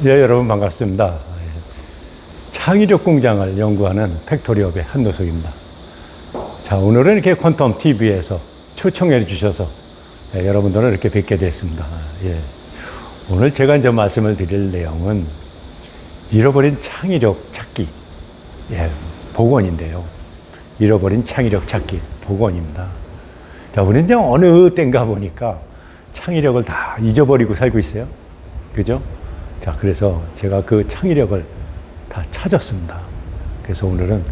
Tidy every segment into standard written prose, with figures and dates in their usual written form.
예, 여러분 반갑습니다. 창의력 공장을 연구하는 팩토리업의 한노석입니다. 자, 오늘은 이렇게 퀀텀 TV에서 초청해 주셔서 여러분들을 이렇게 뵙게 됐습니다. 예. 오늘 제가 이제 말씀을 드릴 내용은 잃어버린 창의력 찾기, 예, 복원인데요. 잃어버린 창의력 찾기, 복원입니다. 자, 우리는 이제 어느 때인가 보니까 창의력을 다 잊어버리고 살고 있어요. 그죠? 자, 그래서 제가 그 창의력을 다 찾았습니다. 그래서 오늘은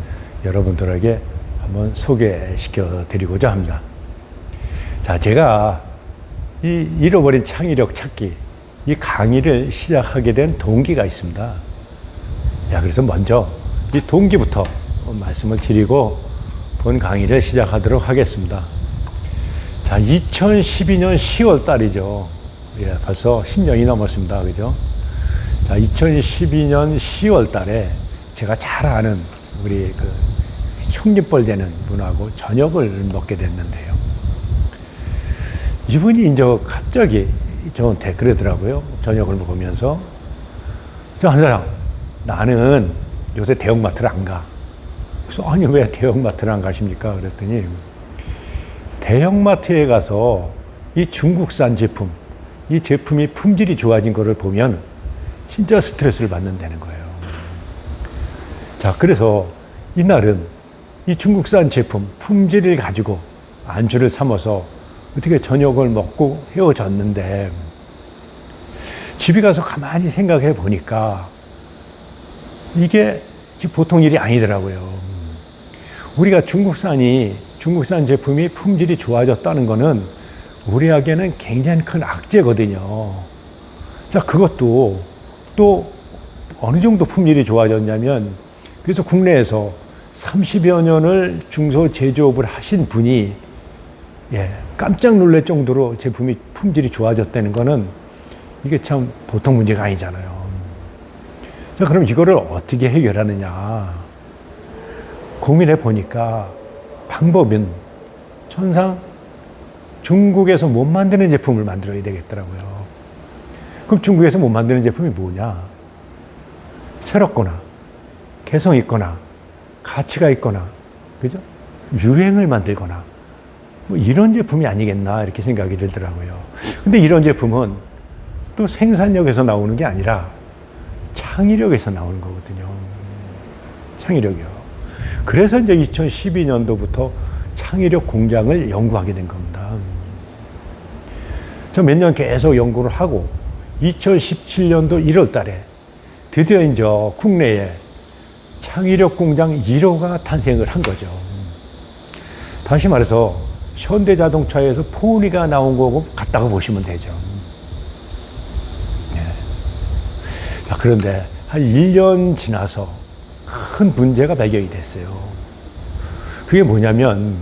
여러분들에게 한번 소개시켜 드리고자 합니다. 자, 제가 이 잃어버린 창의력 찾기, 이 강의를 시작하게 된 동기가 있습니다. 자, 그래서 먼저 이 동기부터 말씀을 드리고 본 강의를 시작하도록 하겠습니다. 자, 2012년 10월 달이죠. 예, 벌써 10년이 넘었습니다. 그죠? 자, 2012년 10월 달에 제가 잘 아는 우리 그 형님뻘 되는 분하고 저녁을 먹게 됐는데요. 이분이 이제 갑자기 저한테 그러더라고요. 저녁을 먹으면서. 저 한 사람, 나는 요새 대형마트를 안 가. 그래서 아니, 왜 대형마트를 안 가십니까? 그랬더니 대형마트에 가서 이 중국산 제품, 이 제품이 품질이 좋아진 거를 보면 진짜 스트레스를 받는다는 거예요. 자, 그래서 이날은 이 중국산 제품 품질을 가지고 안주를 삼아서 어떻게 저녁을 먹고 헤어졌는데, 집에 가서 가만히 생각해 보니까 이게 보통 일이 아니더라고요. 우리가 중국산 제품이 품질이 좋아졌다는 거는 우리에게는 굉장히 큰 악재거든요. 자, 그것도 또 어느 정도 품질이 좋아졌냐면, 그래서 국내에서 30여 년을 중소 제조업을 하신 분이 깜짝 놀랄 정도로 제품이 품질이 좋아졌다는 거는 이게 참 보통 문제가 아니잖아요. 자, 그럼 이거를 어떻게 해결하느냐 고민해 보니까 방법은 천상 중국에서 못 만드는 제품을 만들어야 되겠더라고요. 그럼 중국에서 못 만드는 제품이 뭐냐? 새롭거나 개성 있거나 가치가 있거나, 그죠? 유행을 만들거나 뭐 이런 제품이 아니겠나 이렇게 생각이 들더라고요. 근데 이런 제품은 또 생산력에서 나오는 게 아니라 창의력에서 나오는 거거든요. 창의력이요. 그래서 이제 2012년도부터 창의력 공장을 연구하게 된 겁니다. 저 몇 년 계속 연구를 하고 2017년도 1월 달에 드디어 이제 국내에 창의력 공장 1호가 탄생을 한 거죠. 다시 말해서 현대자동차에서 포니가 나온 거고 같다고 보시면 되죠. 네. 자, 그런데 한 1년 지나서 큰 문제가 발견이 됐어요. 그게 뭐냐면,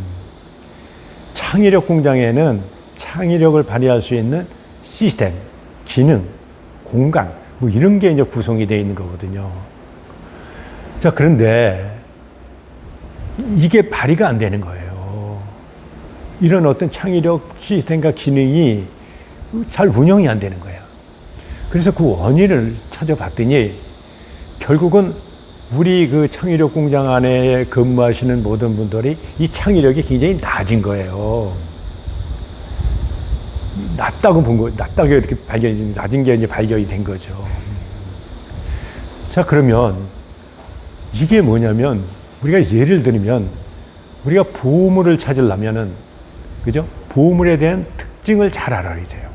창의력 공장에는 창의력을 발휘할 수 있는 시스템, 기능, 공간, 뭐 이런 게 이제 구성이 되어 있는 거거든요. 자, 그런데 이게 발휘가 안 되는 거예요. 이런 어떤 창의력 시스템과 기능이 잘 운영이 안 되는 거예요. 그래서 그 원인을 찾아봤더니 결국은 우리 그 창의력 공장 안에 근무하시는 모든 분들이 이 창의력이 굉장히 낮은 거예요. 낮다고 이렇게 낮은 게 이제 발견이 된 거죠. 자, 그러면 이게 뭐냐면, 우리가 예를 들면, 우리가 보물을 찾으려면은, 그죠? 보물에 대한 특징을 잘 알아야 돼요.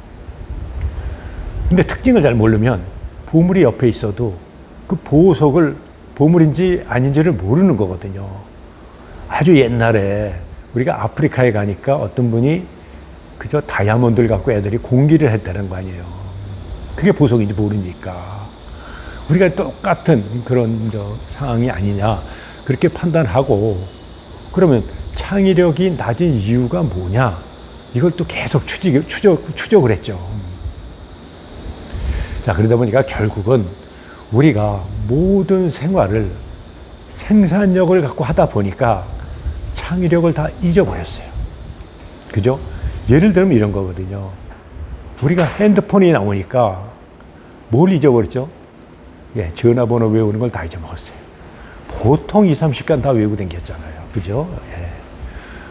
근데 특징을 잘 모르면 보물이 옆에 있어도 그 보석을 보물인지 아닌지를 모르는 거거든요. 아주 옛날에 우리가 아프리카에 가니까 어떤 분이 그저 다이아몬드를 갖고 애들이 공기를 했다는 거 아니에요. 그게 보석인지 모르니까. 우리가 똑같은 그런 상황이 아니냐 그렇게 판단하고, 그러면 창의력이 낮은 이유가 뭐냐, 이걸 또 계속 추적을 했죠. 자, 그러다 보니까 결국은 우리가 모든 생활을 생산력을 갖고 하다 보니까 창의력을 다 잊어버렸어요. 그죠? 예를 들면 이런 거거든요. 우리가 핸드폰이 나오니까 뭘 잊어버렸죠? 예, 전화번호 외우는 걸 다 잊어먹었어요. 보통 20, 30간 다 외우고 다녔잖아요. 그죠? 예.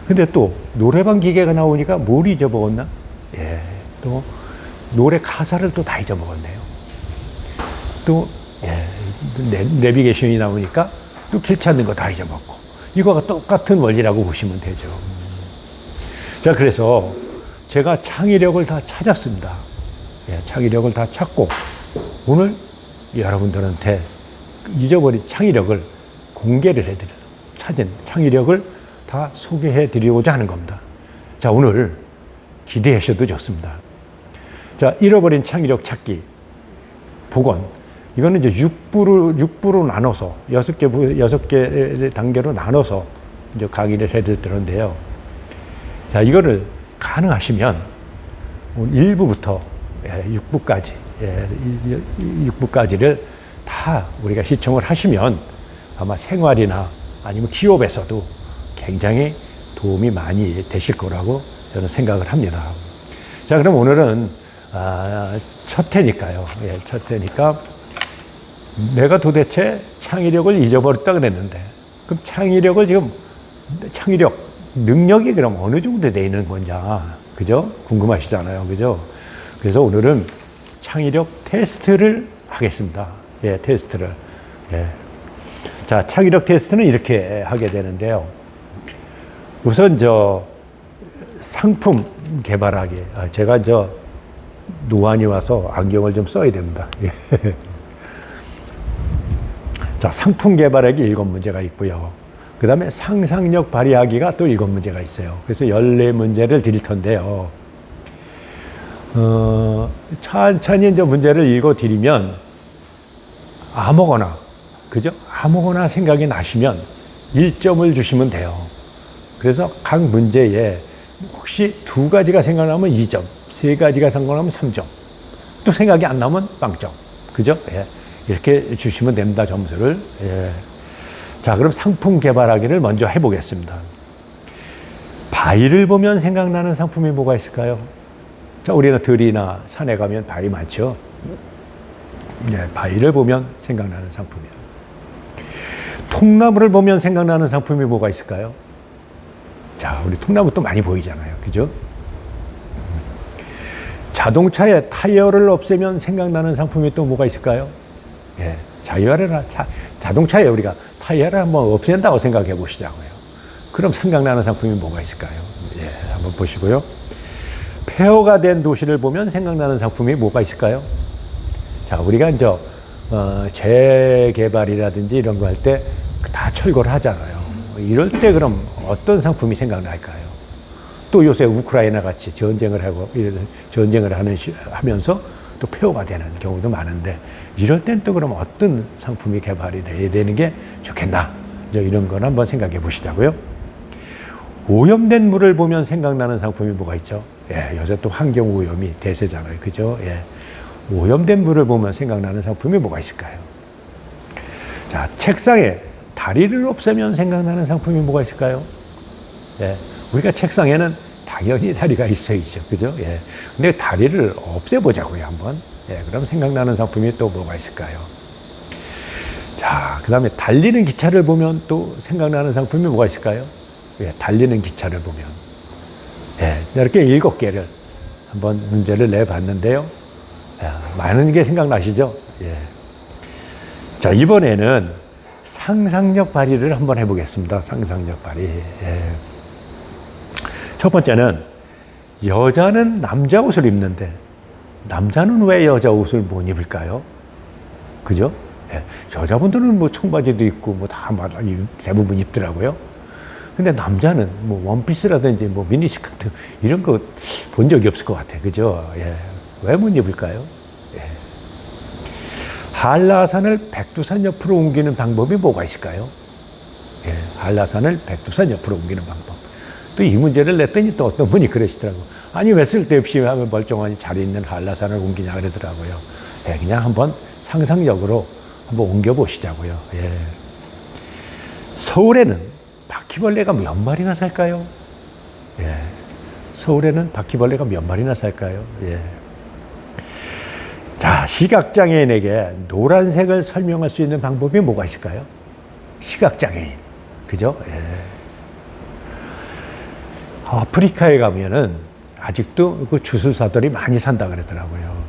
근데 또 노래방 기계가 나오니까 뭘 잊어먹었나? 예. 또 노래 가사를 또 다 잊어먹었네요. 또 예, 내비게이션이 나오니까 또 길 찾는 거 다 잊어먹고. 이거가 똑같은 원리라고 보시면 되죠. 자, 그래서 제가 창의력을 다 찾았습니다. 예, 창의력을 다 찾고 오늘 여러분들한테 잊어버린 창의력을 공개를 해드려 찾은 창의력을 다 소개해 드리고자 하는 겁니다. 자, 오늘 기대하셔도 좋습니다. 자, 잃어버린 창의력 찾기 복원. 이거는 이제 6부로 나눠서 6개 단계로 나눠서 이제 강의를 해 드렸는데요. 자, 이거를 가능하시면 오늘 1부부터 6부까지 6부까지를 다 우리가 시청을 하시면 아마 생활이나 아니면 기업에서도 굉장히 도움이 많이 되실 거라고 저는 생각을 합니다. 자, 그럼 오늘은 첫 회니까요. 예, 첫 회니까 내가 도대체 창의력을 잊어버렸다 그랬는데 그럼 창의력 능력이 그럼 어느 정도 돼 있는 건지 그죠? 궁금하시잖아요. 그죠? 그래서 오늘은 창의력 테스트를 하겠습니다. 예, 테스트를. 예. 자, 창의력 테스트는 이렇게 하게 되는데요. 우선 상품 개발하기. 제가 노안이 와서 안경을 좀 써야 됩니다. 예. 자, 상품 개발하기 7문제가 있고요. 그 다음에 상상력 발휘하기가 또 7문제가 있어요. 그래서 14문제를 드릴 텐데요. 천천히 이제 문제를 읽어 드리면 아무거나, 그죠? 아무거나 생각이 나시면 1점을 주시면 돼요. 그래서 각 문제에 혹시 2가지가 생각나면 2점, 3가지가 생각나면 3점, 또 생각이 안 나면 0점. 그죠? 예. 이렇게 주시면 됩니다, 점수를. 예. 자, 그럼 상품 개발하기를 먼저 해보겠습니다. 바위를 보면 생각나는 상품이 뭐가 있을까요? 자, 우리는 들이나 산에 가면 바위 많죠? 네, 바위를 보면 생각나는 상품이에요. 통나무를 보면 생각나는 상품이 뭐가 있을까요? 자, 우리 통나무 또 많이 보이잖아요. 그죠? 자동차의 타이어를 없애면 생각나는 상품이 또 뭐가 있을까요? 예, 자동차에 우리가 타이어를 한번 없앤다고 생각해 보시자고요. 그럼 생각나는 상품이 뭐가 있을까요? 예, 한번 보시고요. 폐허가 된 도시를 보면 생각나는 상품이 뭐가 있을까요? 자, 우리가 이제 재개발이라든지 이런 거 할 때 다 철거를 하잖아요. 이럴 때 그럼 어떤 상품이 생각날까요? 또 요새 우크라이나 같이 전쟁을 하면서 또 폐허가 되는 경우도 많은데 이럴 땐 또 그럼 어떤 상품이 개발이 돼야 되는 게 좋겠나? 이런 건 한번 생각해 보시자고요. 오염된 물을 보면 생각나는 상품이 뭐가 있죠? 예, 요새 또 환경 오염이 대세잖아요. 그죠? 예. 오염된 물을 보면 생각나는 상품이 뭐가 있을까요? 자, 책상에 다리를 없애면 생각나는 상품이 뭐가 있을까요? 예. 우리가 책상에는 당연히 다리가 있어야죠. 그죠? 예. 근데 다리를 없애보자고요, 한번. 예. 그럼 생각나는 상품이 또 뭐가 있을까요? 자, 그 다음에 달리는 기차를 보면 또 생각나는 상품이 뭐가 있을까요? 예. 달리는 기차를 보면. 예. 이렇게 7개를 한번 문제를 내봤는데요. 많은 게 생각나시죠? 예. 자, 이번에는 상상력 발휘를 한번 해보겠습니다. 상상력 발휘. 예. 첫 번째는 여자는 남자 옷을 입는데 남자는 왜 여자 옷을 못 입을까요? 그죠? 예. 여자분들은 뭐 청바지도 입고 뭐 다 대부분 입더라고요. 근데 남자는 뭐 원피스라든지 뭐 미니스커트 이런 거 본 적이 없을 것 같아요. 그죠? 예. 왜 못 입을까요? 예. 한라산을 백두산 옆으로 옮기는 방법이 뭐가 있을까요? 예. 한라산을 백두산 옆으로 옮기는 방법. 또 이 문제를 냈더니 또 어떤 분이 그러시더라고요. 아니, 왜 쓸데없이 하면 멀쩡하니 잘 있는 한라산을 옮기냐 그러더라고요. 예. 그냥 한번 상상력으로 한번 옮겨보시자고요. 예. 서울에는 바퀴벌레가 몇 마리나 살까요? 예. 서울에는 바퀴벌레가 몇 마리나 살까요? 예. 자, 시각장애인에게 노란색을 설명할 수 있는 방법이 뭐가 있을까요? 시각장애인. 그죠? 예. 아프리카에 가면은 아직도 그 주술사들이 많이 산다 그러더라고요.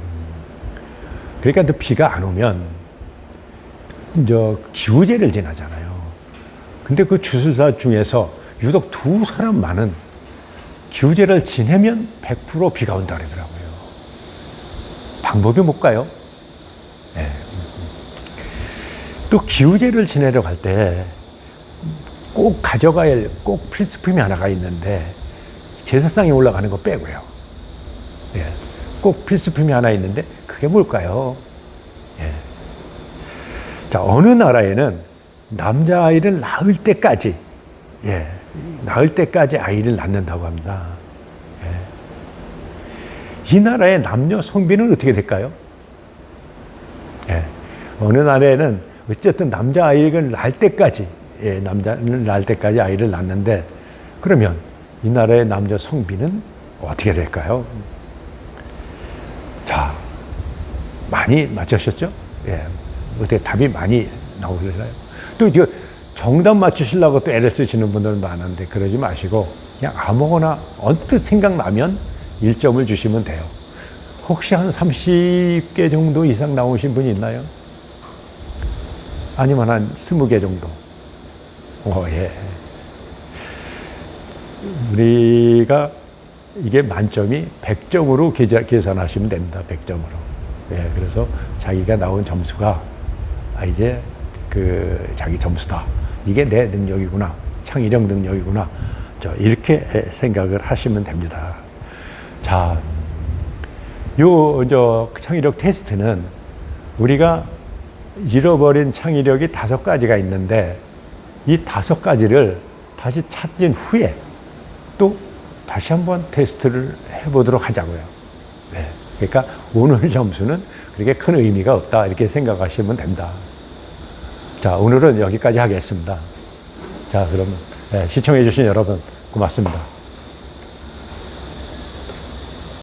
그러니까 또 비가 안 오면 이제 기우제를 지나잖아요. 근데 그 주술사 중에서 유독 두 사람만은 기우제를 지내면 100% 비가 온다 그러더라고요. 방법이 뭘까요? 네. 또 기우제를 지내러 갈 때 꼭 가져가야 할 꼭 필수품이 하나가 있는데 제사상에 올라가는 거 빼고요. 예. 꼭 필수품이 하나 있는데 그게 뭘까요? 예. 자, 어느 나라에는 남자아이를 낳을 때까지, 예, 낳을 때까지 아이를 낳는다고 합니다. 예. 이 나라의 남녀 성비는 어떻게 될까요? 예. 어느 나라에는 어쨌든 남자아이를 낳을 때까지, 예, 남자를 낳을 때까지 아이를 낳는데, 그러면 이 나라의 남녀 성비는 어떻게 될까요? 자, 많이 맞추셨죠? 예. 어떻게 답이 많이 나오려나요? 또 이거 정답 맞추시려고 또 애를 쓰시는 분들은 많은데 그러지 마시고 그냥 아무거나 언뜻 생각나면 1점을 주시면 돼요. 혹시 한 30개 정도 이상 나오신 분이 있나요? 아니면 한 20개 정도? 예. 우리가 이게 만점이 100점으로 계산하시면 됩니다. 100점으로. 예, 그래서 자기가 나온 점수가 이제 그 자기 점수다. 이게 내 능력이구나. 창의력 능력이구나. 이렇게 생각을 하시면 됩니다. 자, 창의력 테스트는 우리가 잃어버린 창의력이 5가지가 있는데 이 5가지를 다시 찾은 후에 또 다시 한번 테스트를 해보도록 하자고요. 네. 그러니까 오늘 점수는 그렇게 큰 의미가 없다 이렇게 생각하시면 됩니다. 자, 오늘은 여기까지 하겠습니다. 자, 그럼 시청해 주신 여러분 고맙습니다.